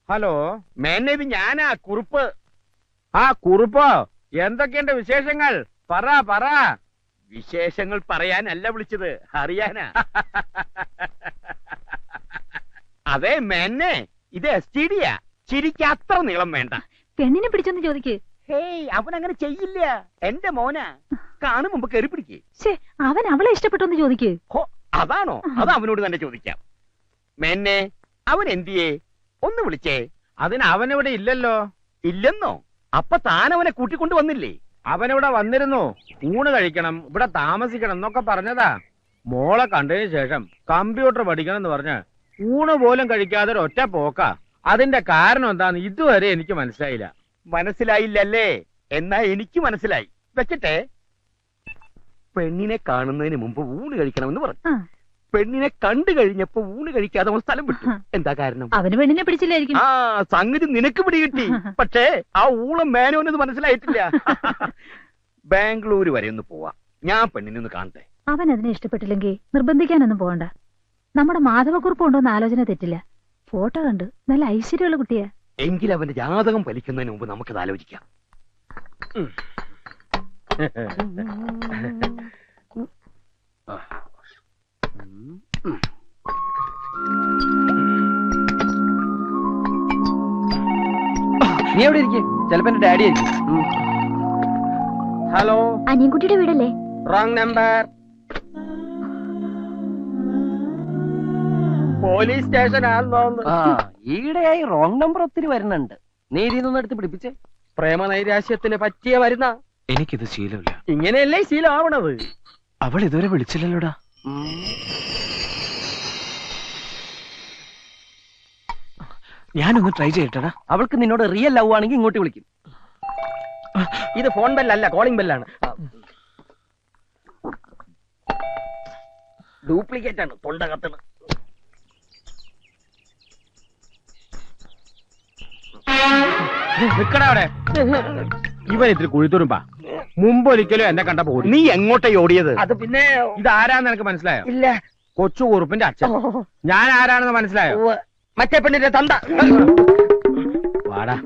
Hello, മേനേത് ഞാനാ കുറുപ്പ്. ആ കുറുപ്പോ, എന്തൊക്കെയുണ്ട് വിശേഷങ്ങൾ? പറ. വിശേഷങ്ങൾ പറയാനല്ല വിളിച്ചത്, അറിയാനാ. അതെ മേന്നെ, ഇത് STD-യാ. ചിരിക്ക് അത്ര നീളം വേണ്ട. പെണ്ണിനെ പിടിച്ചൊന്ന് ചോദിക്ക്. ഹേയ്, അവൻ അങ്ങനെ ചെയ്യില്ല. എന്റെ മോനാ. കാണും മുമ്പ് കയറി പിടിക്കേ. അവൻ അവളെ ഇഷ്ടപ്പെട്ടൊന്ന് ചോദിക്ക്. അതാണോ? അത് അവനോട് തന്നെ ചോദിക്കാം. മേന്നെ, അവൻ എന്തിയേ? ഒന്ന് വിളിച്ചേ. അതിന് അവനിവിടെ ഇല്ലല്ലോ. ഇല്ലെന്നോ? അപ്പൊ താൻ അവനെ കൂട്ടിക്കൊണ്ട് വന്നില്ലേ? അവനിവിടെ വന്നിരുന്നു. ഊണ് കഴിക്കണം, ഇവിടെ താമസിക്കണം എന്നൊക്കെ പറഞ്ഞതാ. മോളെ കണ്ടതിന് ശേഷം കമ്പ്യൂട്ടർ പഠിക്കണം എന്ന് പറഞ്ഞ് ഊണ് പോലും കഴിക്കാതെ ഒറ്റ പോക്കാ. അതിന്റെ കാരണം എന്താന്ന് ഇതുവരെ എനിക്ക് മനസ്സിലായില്ല. മനസ്സിലായില്ലല്ലേ? എന്നാ എനിക്ക് മനസ്സിലായി. വെച്ചിട്ടെ, പെണ്ണിനെ കാണുന്നതിന് മുമ്പ് ഊണ് കഴിക്കണമെന്ന് പറഞ്ഞു. പെണ്ണിനെ കണ്ടു കഴിഞ്ഞപ്പോ ഊണ് കഴിക്കാതെ അവൻ സ്ഥലം വിട്ടു. എന്താ കാരണം? അവന് പെണ്ണിനെ പിടിച്ചില്ലായിരിക്കും. ആ സംഗതി നിനക്ക് പിടികിട്ടി. പക്ഷേ ആ ഊളം മേനോനത് മനസ്സിലായിട്ടില്ല. ബാംഗ്ലൂർ വരെ ഒന്ന് പോവാ. ഞാൻ പെണ്ണിനെ ഒന്ന് കാണട്ടെ. അവൻ അതിനെ ഇഷ്ടപ്പെട്ടില്ലെങ്കിൽ നിർബന്ധിക്കാനൊന്നും പോകണ്ട. നമ്മുടെ മാധവക്കുറിപ്പ് കൊണ്ടോന്ന് ആലോചന തെറ്റില്ല. ഫോട്ടോ കണ്ട് നല്ല ഐശ്വര്യമുള്ള കുട്ടിയാ. എങ്കിൽ അവന്റെ ജാതകം ഫലിക്കുന്നതിന് മുമ്പ് നമുക്കത് ആലോചിക്കാം. നീ എവിടെ ഇരിക്കും? ചിലപ്പോ എന്റെ ഡാഡി ആയിരിക്കും. ഹലോ, അനിയൻകുട്ടിയുടെ വീടല്ലേ? Wrong number. പോലീസ് സ്റ്റേഷൻ ആണെന്ന് തോന്നുന്നു. ഈയിടെയായി റോങ് നമ്പർ ഒത്തിരി വരുന്നുണ്ട്. നീ ഇതിന്നൊന്നും എടുത്ത് പിടിപ്പിച്ചേ. പ്രേമനൈരാശ്യത്തിന് പറ്റിയ വരുന്ന. എനിക്കിത് ശീലമില്ല. ഇങ്ങനെയല്ലേ ശീലമാവണത്? അവൾ ഇതുവരെ വിളിച്ചില്ലല്ലോടാ. ഞാനൊന്ന് ട്രൈ ചെയ്യട്ടെടാ. അവൾക്ക് നിന്നോട് റിയൽ ലവ് ആണെങ്കിൽ ഇങ്ങോട്ട് വിളിക്കും. ഇത് ഫോൺ ബെല്ലല്ല, കോളിംഗ് ബെല്ലാണ്. ഡ്യൂപ്ലിക്കേറ്റ് ആണ്. തൊണ്ട കത്തണ്. നിക്കടാ അവിടെ. ഇവൻ ഇത്തിരി കുഴിത്തുറുമ്പാ. മുമ്പ് ഒരിക്കലും എന്നെ കണ്ടപ്പോ ഓടി. നീ എങ്ങോട്ടേ ഓടിയത്? അത് പിന്നെ ഇതാരാന്ന് എനിക്ക് മനസ്സിലായോ? ഇല്ല. കൊച്ചു കുറുപ്പിന്റെ അച്ഛൻ. ഞാൻ ആരാണെന്ന് മനസ്സിലായോ? മറ്റേ പെണ്ണിന്റെ തന്ത. വാടാ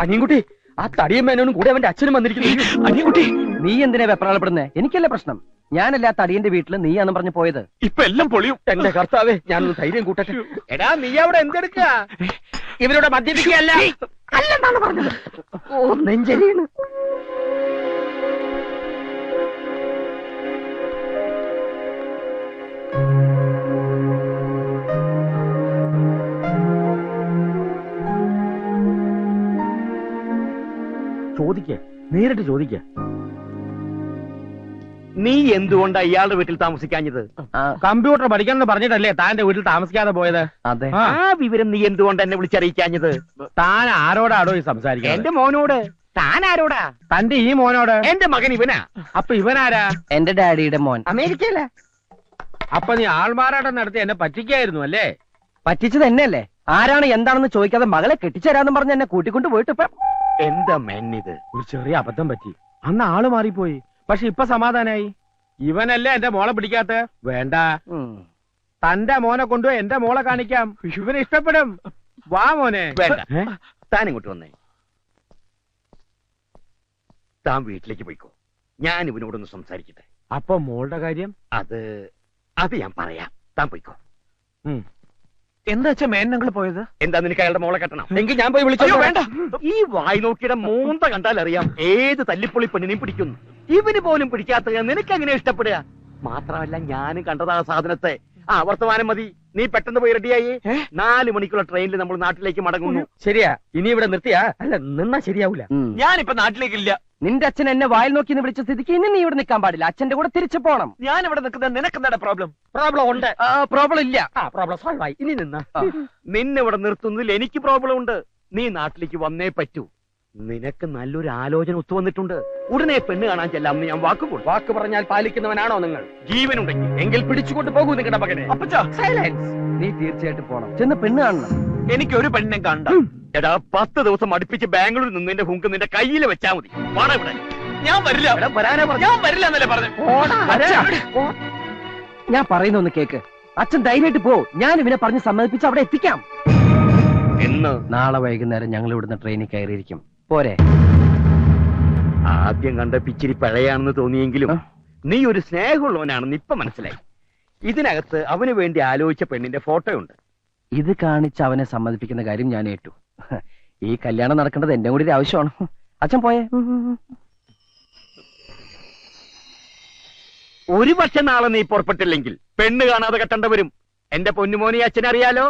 അനിയൻകുട്ടി, ആ തടിയും മേനോനും കൂടെ അവന്റെ അച്ഛനും വന്നിരിക്കുന്നു. അനിയൻകുട്ടി, നീ എന്തിനാ വെപ്രാളപ്പെടുന്നേ? എനിക്കല്ലേ പ്രശ്നം. ഞാനല്ല തടിയന്റെ വീട്ടില് നീയാന്ന് പറഞ്ഞു പോയത്. ഇപ്പൊ എല്ലാം പൊളിയും. എന്റെ കർത്താവേ, ഞാനൊന്ന് ധൈര്യം കൂട്ടട്ടെ. എടാ, നീ അവിടെ എന്തെടുക്കുക? ഇവരോട് മദ്യപിക്കുകയല്ല. അല്ലെന്നാണ് പറഞ്ഞത്. ഓ, നെഞ്ചരിയാണ്. ചോദിക്കേ, നേരിട്ട് ചോദിക്കേ. നീ എന്തുകൊണ്ടാ ഇയാളുടെ വീട്ടിൽ താമസിക്കാഞ്ഞത്? കമ്പ്യൂട്ടർ പഠിക്കണം പറഞ്ഞിട്ടല്ലേ താന്റെ വീട്ടിൽ താമസിക്കാതെ പോയത്? അതെ. ആ വിവരം നീ എന്തുകൊണ്ട് എന്നെ വിളിച്ചറിയിക്കാഞ്ഞത്? താൻ ആരോടാടോ ഈ സംസാരിക്കുന്നത്? എന്റെ മോനോട്. താൻ ആരോടാ? തന്റെ ഈ മോനോട്. എന്റെ മകൻ ഇവനാ. അപ്പൊ ഇവനാരാ? എന്റെ ഡാഡിയുടെ മോൻ. അമേരിക്കയില. അപ്പൊ നീ ആൾമാറാട്ടം നടത്തി എന്നെ പറ്റിക്കായിരുന്നു അല്ലേ? പറ്റിച്ചത് എന്നെയല്ലേ? ആരാണ് എന്താണെന്ന് ചോദിക്കാതെ മകളെ കെട്ടിച്ചേരാന്ന് പറഞ്ഞ് എന്നെ കൂട്ടിക്കൊണ്ട് പോയിട്ട് ഇപ്പൊ എന്താ മെന്നിത്? ഒരു ചെറിയ അബദ്ധം പറ്റി. അന്ന് ആള് മാറിപ്പോയി. പക്ഷെ ഇപ്പൊ സമാധാനായി. ഇവനല്ലേ എന്റെ മോളെ പിടിക്കാത്ത? വേണ്ട, തന്റെ മോനെ കൊണ്ടുപോയി എന്റെ മോളെ കാണിക്കാം. ഇവന് ഇഷ്ടപ്പെടും. വാ മോനെ. വേണ്ട, താൻ ഇങ്ങോട്ട് വന്നേ. താൻ വീട്ടിലേക്ക് പോയിക്കോ. ഞാൻ ഇവനോടൊന്ന് സംസാരിക്കട്ടെ. അപ്പൊ മോളുടെ കാര്യം? അത് ഞാൻ പറയാം. താൻ പോയിക്കോ. എന്താ വെച്ചാ മേനങ്ങൾ പോയത്? എന്താ നിനക്ക് അയാളുടെ മോളെ കെട്ടണം? എങ്കിൽ ഞാൻ പോയി വിളിച്ചു. വേണ്ട, ഈ വായ്നോക്കിയുടെ മൂന്ത കണ്ടാൽ അറിയാം ഏത് തല്ലിപ്പൊളി പെണ്ണിനെയും പിടിക്കുന്നു. ഇവന് പോലും പിടിക്കാത്ത നിനക്ക് എങ്ങനെ ഇഷ്ടപ്പെടുക? മാത്രമല്ല, ഞാനും കണ്ടതാ സാധനത്തെ. വർത്തമാനം മതി. നീ പെട്ടെന്ന് പോയി റെഡിയായി. 4 മണിക്കുള്ള ട്രെയിനിൽ നമ്മൾ നാട്ടിലേക്ക് മടങ്ങുന്നു. ശരിയാ? ഇനി ഇവിടെ നിർത്തിയാ? അല്ല, നിന്നാ ശരിയാവൂല. ഞാനിപ്പോ നാട്ടിലേക്കില്ല. നിന്റെ അച്ഛൻ എന്നെ വായിൽ നോക്കി വിളിച്ച സ്ഥിതിക്ക് ഇനി നീ ഇവിടെ നിൽക്കാൻ പാടില്ല. അച്ഛന്റെ കൂടെ തിരിച്ചു പോണം. ഞാൻ ഇവിടെ നിൽക്കുന്നത് നിനക്ക് എന്താണ് പ്രോബ്ലം? പ്രോബ്ലം ഉണ്ട്. പ്രോബ്ലം ഇല്ല. പ്രോബ്ലം സോൾവ് ആയി. ഇനി നിന്നാ. നിന്നെ ഇവിടെ നിർത്തുന്നതിൽ എനിക്ക് പ്രോബ്ലം ഉണ്ട്. നീ നാട്ടിലേക്ക് വന്നേ പറ്റൂ. നിനക്ക് നല്ലൊരു ആലോചന ഒത്തുവന്നിട്ടുണ്ട്. ഉടനെ പെണ്ണ് കാണാൻ ചെല്ലാമെന്ന് ഞാൻ വാക്കുകൊണ്ടു. വാക്ക് പറഞ്ഞാൽ പാലിക്കുന്നവനാണോ നിങ്ങൾ? ജീവനുണ്ടെങ്കിൽ എങ്കിൽ പിടിച്ചുകൊണ്ട് പോകൂ നിങ്ങളുടെ മകനെ. സൈലൻസ്. നീ തീർച്ചയായിട്ടും പോണം. ചെന്ന് പെണ്ണ് കാണണം. എനിക്ക് ഒരു പെണ്ണിനെ കണ്ട. എടാ, 10 ദിവസം അടുപ്പിച്ച് ബാംഗ്ലൂരിൽ നിന്നെ ഹുങ്ക് നിന്റെ കയ്യിൽ വെച്ചാ മതി. വാടാ ഇവിടെ. ഞാൻ വരില്ല. ഞാൻ വരില്ല എന്നല്ലേ പറഞ്ഞു. ഞാൻ പറയുന്ന ഒന്ന് കേക്ക്. അച്ഛൻ ധൈര്യമായിട്ട് പോ. ഞാൻ ഇവനെ പറഞ്ഞ് സമ്മതിപ്പിച്ച് അവിടെ എത്തിക്കാം. എന്ന് നാളെ വൈകുന്നേരം ഞങ്ങൾ ഇവിടുന്ന് ട്രെയിനിൽ കയറിയിരിക്കും. പോരെ? ആദ്യം കണ്ട പിച്ചിരി പഴയാണെന്ന് തോന്നിയെങ്കിലും നീ ഒരു സ്നേഹമുള്ളവനാണെന്ന് ഇപ്പൊ മനസ്സിലായി. ഇതിനകത്ത് അവന് വേണ്ടി ആലോചിച്ച പെണ്ണിന്റെ ഫോട്ടോ ഉണ്ട്. ഇത് കാണിച്ച് അവനെ സമ്മതിപ്പിക്കുന്ന കാര്യം ഞാൻ ഏറ്റു. ഈ കല്യാണം നടക്കേണ്ടത് എന്റെ കൂടി ഒരു ആവശ്യമാണ്. അച്ഛൻ പോയേ. ഒരു പക്ഷെ നാളെ നീ പുറപ്പെട്ടില്ലെങ്കിൽ പെണ്ണ് കാണാതെ കെട്ടേണ്ട വരും. എന്റെ പൊന്നുമോനെ അച്ഛനറിയാലോ.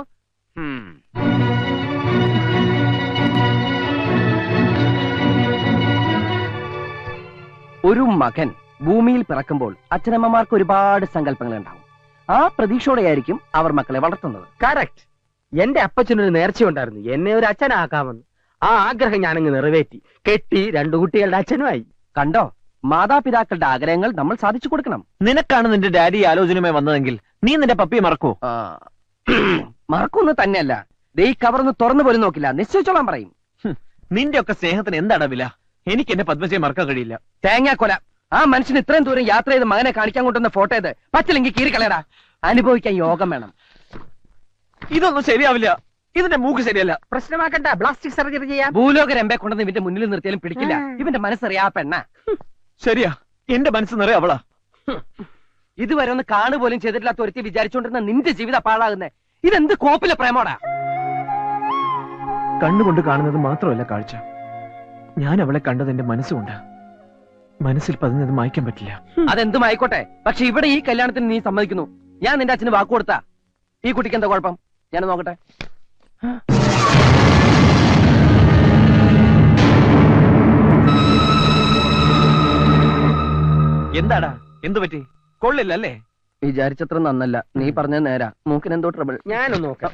ഒരു മകൻ ഭൂമിയിൽ പിറക്കുമ്പോൾ അച്ഛനമ്മമാർക്ക് ഒരുപാട് സങ്കല്പങ്ങൾ ഉണ്ടാവും. ആ പ്രതീക്ഷയോടെയായിരിക്കും അവർ മക്കളെ വളർത്തുന്നത്. കറക്റ്റ്. എന്റെ അപ്പച്ചനൊരു നേർച്ചയുണ്ടായിരുന്നു, എന്നെ ഒരു അച്ഛനാക്കാമെന്ന്. ആ ആഗ്രഹം ഞാനങ്ങ് നിറവേറ്റി. കെട്ടി 2 കുട്ടികളുടെ അച്ഛനുമായി. കണ്ടോ, മാതാപിതാക്കളുടെ ആഗ്രഹങ്ങൾ നമ്മൾ സാധിച്ചു കൊടുക്കണം. നിനക്കാണ് നിന്റെ ഡാഡി ആലോചനയുമായി വന്നതെങ്കിൽ നീ നിന്റെ പപ്പിയെ മറക്കോ? മറക്കൊന്നു തന്നെയല്ല, ഈ കവർന്ന് തുറന്നു പോലും നോക്കില്ല, നിശ്ചയിച്ചോളാൻ പറയും. നിന്റെ ഒക്കെ സ്നേഹത്തിന് എന്താണ് വില? എനിക്ക് എന്റെ പത്മജയെ മറക്കാൻ കഴിയില്ല. തേങ്ങാക്കൊല. ആ മനുഷ്യൻ ഇത്രയും ദൂരം യാത്ര ചെയ്ത് മകനെ കാണിക്കാൻ കൊണ്ടുവന്ന ഫോട്ടോ ഇത് പറ്റില്ലെങ്കിൽ കീറിക്കളയടാ. അനുഭവിക്കാൻ യോഗം വേണം. ഇതൊന്നും ശരിയാവില്ല. ഇതിന്റെ മൂക്ക് ശരിയല്ല. പ്രശ്നമാക്കണ്ട, പ്ലാസ്റ്റിക് സർജറി ചെയ്യാം. ഭൂലോക രമ്പെ കൊണ്ടുവന്ന് ഇവന്റെ മുന്നിൽ നിർത്തിയാലും പിടിക്കില്ല. ഇവന്റെ മനസ്സറിയാ പെണ്ണ. ശരിയാ, എന്റെ മനസ്സ് നിറയെ അവളാ. ഇതുവരെ ഒന്ന് കാണുപോലും ചെയ്തിട്ടില്ലാത്ത ഒരുത്തി വിചാരിച്ചുകൊണ്ടിരുന്ന നിന്റെ ജീവിതം പാഴാകുന്നേ. ഇതെന്ത് കോപ്പിലെ പ്രേമോടാ? കണ്ണുകൊണ്ട് കാണുന്നത് മാത്രമല്ല കാഴ്ച. ഞാൻ അവളെ കണ്ടത് എന്റെ മനസ്സുകൊണ്ട്. മനസ്സിൽ പതിഞ്ഞത് മായ്ക്കാൻ പറ്റില്ല. അതെന്തും ആയിക്കോട്ടെ, പക്ഷെ ഇവിടെ ഈ കല്യാണത്തിന് നീ സമ്മതിക്കുന്നു. ഞാൻ നിന്റെ അച്ഛന് വാക്ക് കൊടുത്താ ഈ കുട്ടിക്ക് എന്താ കുഴപ്പം? ഞാൻ നോക്കട്ടെ. എന്താടാ, എന്തു പറ്റി? കൊള്ളില്ലല്ലേ? വിചാരിച്ചത്ര നന്നല്ല. നീ പറഞ്ഞ നേരാ. മൂക്കിനെന്തോ ട്രബിൾ. ഞാനൊന്ന് നോക്കാം.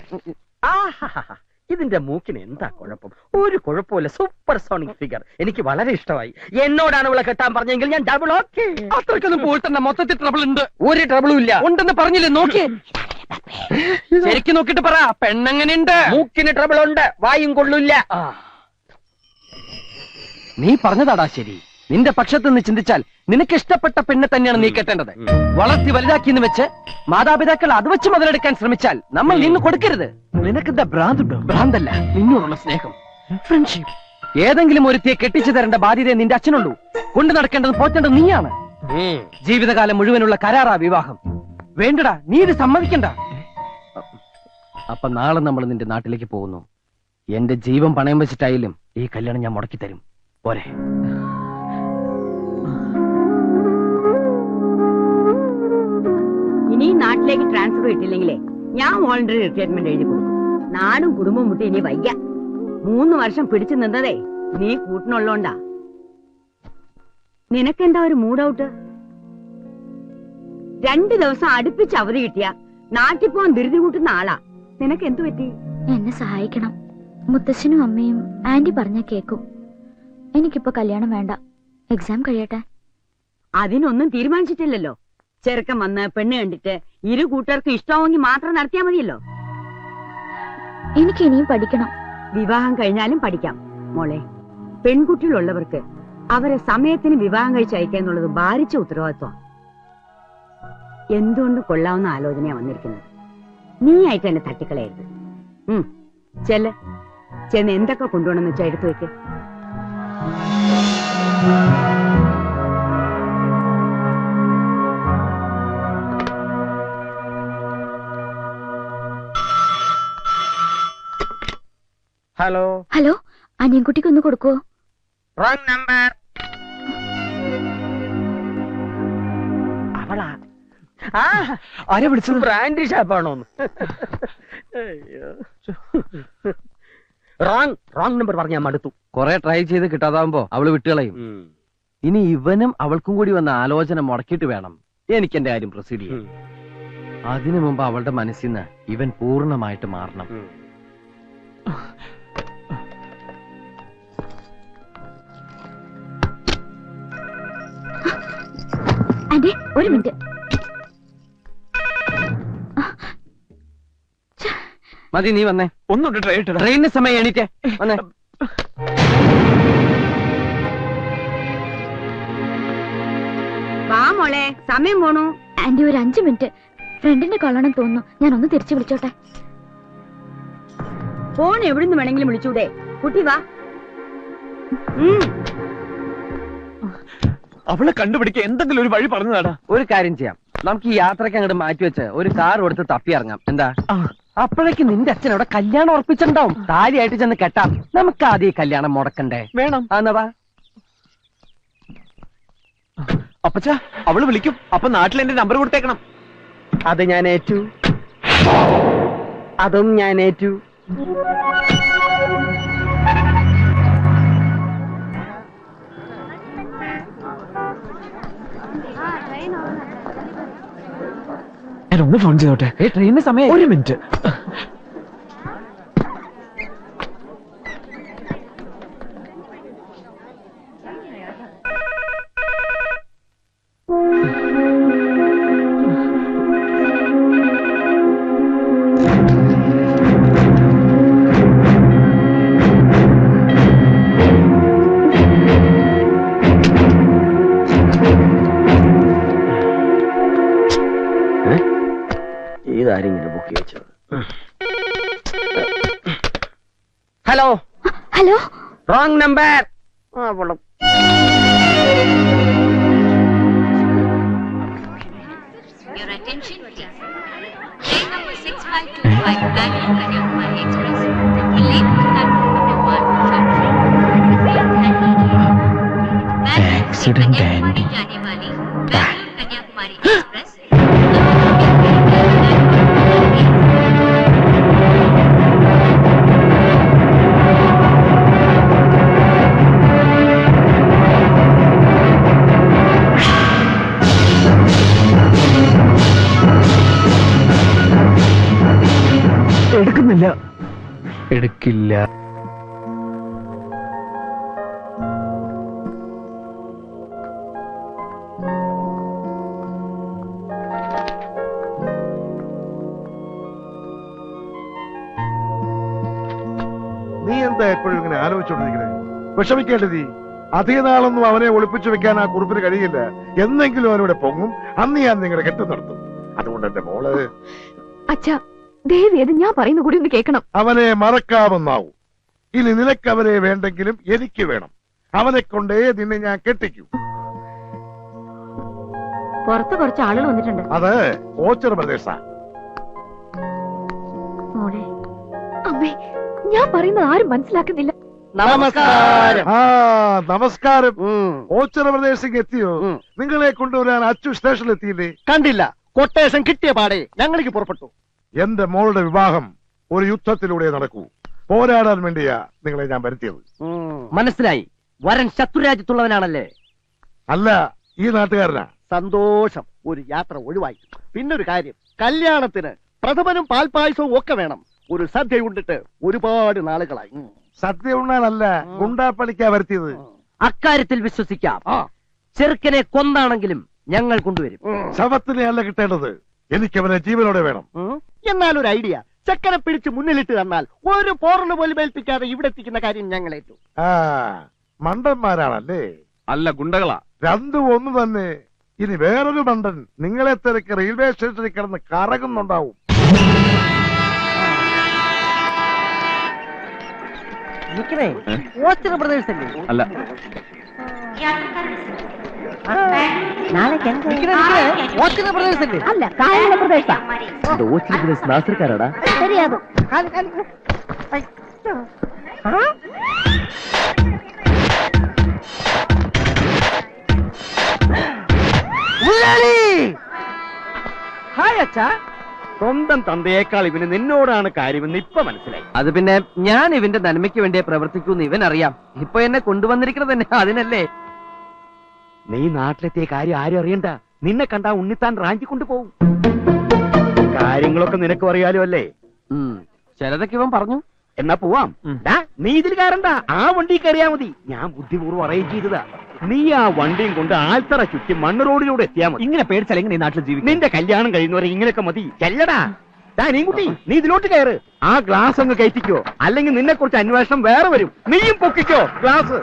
ഇതിന്റെ മൂക്കിന് എന്താ കുഴപ്പം? ഒരു കുഴപ്പമില്ല. Super sonic figure. എനിക്ക് വളരെ ഇഷ്ടമായി. എന്നോടാണ് ഇവളെ കെട്ടാൻ പറഞ്ഞെങ്കിൽ ഞാൻ ഡബിൾ ഓക്കെ. അത്രയ്ക്കൊന്നും പോയിട്ടല്ല, മൊത്തത്തിൽ ട്രബിൾ ഉണ്ട്. ഒരു ട്രബിളും ഇല്ല. ഉണ്ടെന്ന് പറഞ്ഞില്ലേ? നോക്കി ശരിക്കും നോക്കിട്ട് പറ, പെണ്ണെങ്ങനെയുണ്ട്? മൂക്കിന് ട്രബിൾ ഉണ്ട്, വായും കൊള്ളില്ല. നീ പറഞ്ഞതാടാ ശരി. നിന്റെ പക്ഷത്ത് നിന്ന് ചിന്തിച്ചാൽ നിനക്ക് ഇഷ്ടപ്പെട്ട പെണ്ണെ തന്നെയാണ് നീ കെട്ടേണ്ടത്. വളർത്തി വലുതാക്കിന്ന് വെച്ച് മാതാപിതാക്കൾ അത് വെച്ച് മുതലെടുക്കാൻ ശ്രമിച്ചാൽ നമ്മൾ നിന്ന് കൊടുക്കരുത്. നിനക്കെന്താ ഭ്രാന്തുണ്ടോ? ഭ്രാന്തല്ല, നിന്നോടുള്ള സ്നേഹം, ഫ്രണ്ട്ഷിപ്പ്. ഏതെങ്കിലും ഒരുത്തിയെ കെട്ടിച്ചു തരേണ്ട ബാധ്യതയെ നിന്റെ അച്ഛനുള്ളൂ. കൊണ്ടു നടക്കേണ്ടത് പോറ്റേണ്ടത് നീയാണ്. ജീവിതകാലം മുഴുവനുള്ള കരാറാ വിവാഹം. വേണ്ടടാ, നീ ഇത് സമ്മതിക്കണ്ട. അപ്പൊ നാളെ നമ്മൾ നിന്റെ നാട്ടിലേക്ക് പോകുന്നു. എന്റെ ജീവൻ പണയം വെച്ചിട്ടായാലും ഈ കല്യാണം ഞാൻ മുടക്കി തരും. പോരെ? ഇനി നാട്ടിലേക്ക് ട്രാൻസ്ഫർ കിട്ടില്ലെങ്കിലേ ഞാൻ വോളണ്ടറി റിട്ടയർമെന്റ് എഴുതി കൊടുക്കും. നാടും കുടുംബം മുട്ടി ഇനി വയ്യ. 3 വർഷം പിടിച്ചു നിന്നതേ നീ കൂട്ടിനുള്ളോണ്ടാ. നിനക്കെന്താ ഒരു മൂഡ് ഔട്ട്? 2 ദിവസം അടുപ്പിച്ച് അവധി കിട്ടിയ നാട്ടിൽ പോകാൻ ധൃതി കൂട്ടുന്ന ആളാ. നിനക്ക് എന്തു പറ്റി? എന്നെ സഹായിക്കണം. മുത്തശ്ശനും അമ്മയും ആന്റി പറഞ്ഞ കേക്കും. എനിക്കിപ്പോ കല്യാണം വേണ്ട, എക്സാം കഴിയട്ടെ. അതിനൊന്നും തീരുമാനിച്ചിട്ടില്ലല്ലോ. ചെറുക്കൻ വന്ന് പെണ്ണ് കണ്ടിട്ട് 2 കൂട്ടർക്കും ഇഷ്ടമാവെങ്കിൽ മാത്രം നടത്തിയാ മതിയല്ലോ. എനിക്ക് ഇനിയും പഠിക്കണം. വിവാഹം കഴിഞ്ഞാലും പഠിക്കാം മോളെ. പെൺകുട്ടികളുള്ളവർക്ക് അവരെ സമയത്തിന് വിവാഹം കഴിച്ച് അയക്കുക എന്നുള്ളത് ഭാരിച്ച ഉത്തരവാദിത്വം. എന്തുകൊണ്ടും കൊള്ളാവുന്ന ആലോചനയാ വന്നിരിക്കുന്നത്. നീ ആയിട്ട് എന്നെ തട്ടിക്കളയരുത്. ചെന്ന് എന്തൊക്കെ കൊണ്ടുപോകണമെന്ന് വെച്ചാൽ എടുത്തു വെക്ക്. ഹലോ ഹലോ, അനിയൻകുട്ടിക്ക് ഒന്ന് കൊടുക്കോ? Wrong number. അവളാ? ആരെ വിളിച്ചത്? ബ്രാൻഡി ഷാപ്പാണോന്ന്? റോങ് നമ്പർ പറഞ്ഞ മടുത്തു. കൊറേ ട്രൈ ചെയ്ത് കിട്ടാതാവുമ്പോ അവള് വിട്ടുകളയും. ഇനി ഇവനും അവൾക്കും കൂടി വന്ന ആലോചന മുടക്കിയിട്ട് വേണം എനിക്ക് എന്റെ കാര്യം പ്രൊസീഡ് ചെയ്യാൻ. അതിനു മുമ്പ് അവളുടെ മനസ്സിൽ നിന്ന് ഇവൻ പൂർണ്ണമായിട്ട് മാറണം. ആന്റി, ഒരു മിനിറ്റ്. മതി, നീ വന്നേ. ഒന്നുണ്ട് ട്രൈ ഇട്ടടാ. ട്രെയിനിന് സമയം എണീറ്റേ വന്നേ. വാ മോളെ, സമയം പോണു. ആന്റി, ഒരു 5 മിനിറ്റ്. ഫ്രണ്ടിന്റെ കൊള്ളണം തോന്നുന്നു. ഞാനൊന്ന് തിരിച്ചു വിളിച്ചോട്ടെ. ഫോൺ എവിടുന്ന് വേണമെങ്കിലും വിളിച്ചൂടെ? കുട്ടി വാ. അവളെ കണ്ടുപിടിക്കാൻ എന്തെങ്കിലും ഒരു വഴി പറഞ്ഞതാടാ. ഒരു കാര്യം ചെയ്യാം, നമുക്ക് ഈ യാത്രയ്ക്ക് അങ്ങോട്ട് മാറ്റിവെച്ച് ഒരു കാർ കൊടുത്ത് തപ്പി ഇറങ്ങാം. എന്താ? അപ്പോഴേക്ക് നിന്റെ അച്ഛൻ അവിടെ കല്യാണം ഉറപ്പിച്ചിട്ടുണ്ടാവും. താലിയായിട്ട് ചെന്ന് കെട്ടാം. നമുക്ക് ആദ്യം കല്യാണം മുടക്കണ്ടേ? വേണം. എന്നാ അപ്പച്ച അവള് വിളിക്കും. അപ്പൊ നാട്ടിൽ എന്റെ നമ്പർ കൊടുത്തേക്കണം. അത് ഞാൻ ഏറ്റു. അതും ഞാൻ ഏറ്റു. ഞാനൊന്ന് ഫോൺ ചെയ്തോട്ടെ. ട്രെയിനിന് സമയം. ഒരു minute. Hello hello, wrong number. Your attention please. Train number 6525 Bangalore Kanyakumari Express will leave the platform number 1 Accident Kanyakumari जाने वाली Bangalore Kanyakumari Express എടുക്കുന്നില്ല. എടുക്കില്ല. നീ എന്താ എപ്പോഴും ഇങ്ങനെ ആലോചിച്ചോണ്ടിരിക്കണേ? വിഷമിക്കേണ്ടത് നീ. അധിക നാളൊന്നും അവനെ ഒളിപ്പിച്ചു വെക്കാൻ ആ കുറിപ്പിന് കഴിയില്ല. എന്നെങ്കിലും അവനോട് പൊങ്ങും. അന്ന് ഞാൻ നിങ്ങളെ കെട്ടു നിർത്തും. അതുകൊണ്ട് എന്റെ മോള് അച്ഛാ, ദേവിയത് ഞാൻ പറയുന്ന കൂടി ഒന്ന് കേൾക്കണം. അവനെ മറക്കാമെന്നാവും. ഇനി നിനക്ക് അവനെ വേണ്ടെങ്കിലും എനിക്ക് വേണം. അവനെ കൊണ്ടേ നിന്നെ ഞാൻ കെട്ടിക്കൂ. പുറത്ത് കുറച്ച് ആളുകൾ വന്നിട്ടുണ്ട്. അത് ഓച്ചർ പ്രദേശ. മോളെ, അമ്മേ, ഞാൻ പറയുന്നത് ആരും മനസ്സിലാക്കുന്നില്ല. നമസ്കാരം. ആ നമസ്കാരം. ഓച്ചർ പ്രദേശത്തേക്ക് എത്തിയോ? നിങ്ങളെ കൊണ്ടുവരാൻ അച്ചു സ്റ്റേഷനിൽ എത്തിയില്ലേ? കണ്ടില്ല. കൊട്ടേഷൻ കിട്ടിയ പാടെ ഞങ്ങൾക്ക് പുറപ്പെട്ടു. എന്റെ മോളുടെ വിവാഹം ഒരു യുദ്ധത്തിലൂടെ നടക്കൂ. പോരാടാൻ വേണ്ടിയാ നിങ്ങളെ ഞാൻ വരുത്തിയത്. മനസ്സിലായി. വരൻ ശത്രുരാജ്യത്തുള്ളവനാണല്ലേ? അല്ല, ഈ നാട്ടുകാരനാ. സന്തോഷം. ഒരു യാത്ര ഒഴിവായി. പിന്നൊരു കാര്യം, കല്യാണത്തിന് പ്രഥമനും പാൽപായസവും ഒക്കെ വേണം. ഒരു സദ്യ ഉണ്ടിട്ട് ഒരുപാട് നാളുകളായി. സദ്യ ഉണ്ണാനല്ല, ഗുണ്ടാപ്പണിക്കാ വരുത്തിയത്. അക്കാര്യത്തിൽ വിശ്വസിക്കാം. ചെറുക്കനെ കൊന്നാണെങ്കിലും ഞങ്ങൾ കൊണ്ടുവരും. ശവത്തിനെ അല്ല കിട്ടേണ്ടത്, എനിക്കവനെ ജീവനോടെ വേണം. എന്നാലൊരു ഐഡിയ, ചക്കനെ പിടിച്ച് മുന്നിലിട്ട് തന്നാൽ ഒരു പോറിന് പോലും ഏൽപ്പിക്കാതെ ഇവിടെ എത്തിക്കുന്ന കാര്യം ഞങ്ങൾ ഏറ്റു. ആ മണ്ടന്മാരാണല്ലേ? അല്ല, ഗുണ്ടകളാ. രണ്ടും ഒന്ന് തന്നെ. ഇനി വേറൊരു മണ്ടൻ നിങ്ങളെ തിരക്ക് റെയിൽവേ സ്റ്റേഷനിൽ കിടന്ന് കറങ്ങുന്നുണ്ടാവും. അല്ല, അല്ല, കായല പ്രദേശ. നാസർക്കാരാടാ. ശരിയാകും. ഹായ് അച്ഛാ. സ്വന്തം തന്തയേക്കാൾ ഇവന് നിന്നോടാണ് കാര്യമെന്ന് ഇപ്പൊ മനസ്സിലായി. അത് പിന്നെ ഞാൻ ഇവന്റെ നന്മയ്ക്ക് വേണ്ടിയേ പ്രവർത്തിക്കൂന്ന് ഇവൻ അറിയാം. ഇപ്പൊ എന്നെ കൊണ്ടുവന്നിരിക്കുന്നത് തന്നെ അതിനല്ലേ. നീ നാട്ടിലെത്തിയ കാര്യം ആരും അറിയണ്ട. നിന്നെ കണ്ടാ ഉണ്ണിത്താൻ റാഞ്ചി കൊണ്ടുപോകും. കാര്യങ്ങളൊക്കെ നിനക്ക് അറിയാലോ അല്ലേ? ചിലതൊക്കെ ഇവൻ പറഞ്ഞു. എന്നാ പോവാം. നീ ഇതിൽ കയറണ്ട, ആ വണ്ടി കയറിയാ മതി. ഞാൻ ബുദ്ധിപൂർവ്വം അറേഞ്ച് ചെയ്തതാ. നീ ആ വണ്ടിയും കൊണ്ട് ആൽത്തറ ചുറ്റി മണ്ണ് റോഡിലൂടെ എത്തിയാ മതി. ഇങ്ങനെ പേടിച്ചാൽ എങ്ങനെ ഈ നാട്ടിൽ ജീവിക്കും? നിന്റെ കല്യാണം കഴിയുന്നവരെ ഇങ്ങനെയൊക്കെ മതി. ചെല്ലടാ. നീ നീ ഇതിലോട്ട് കയറ്. ആ ഗ്ലാസ് അങ്ങ് കയറ്റിക്കോ, അല്ലെങ്കിൽ നിന്നെ കുറിച്ച് അന്വേഷണം വേറെ വരും. നീയും പൊക്കിക്കോ ഗ്ലാസ്.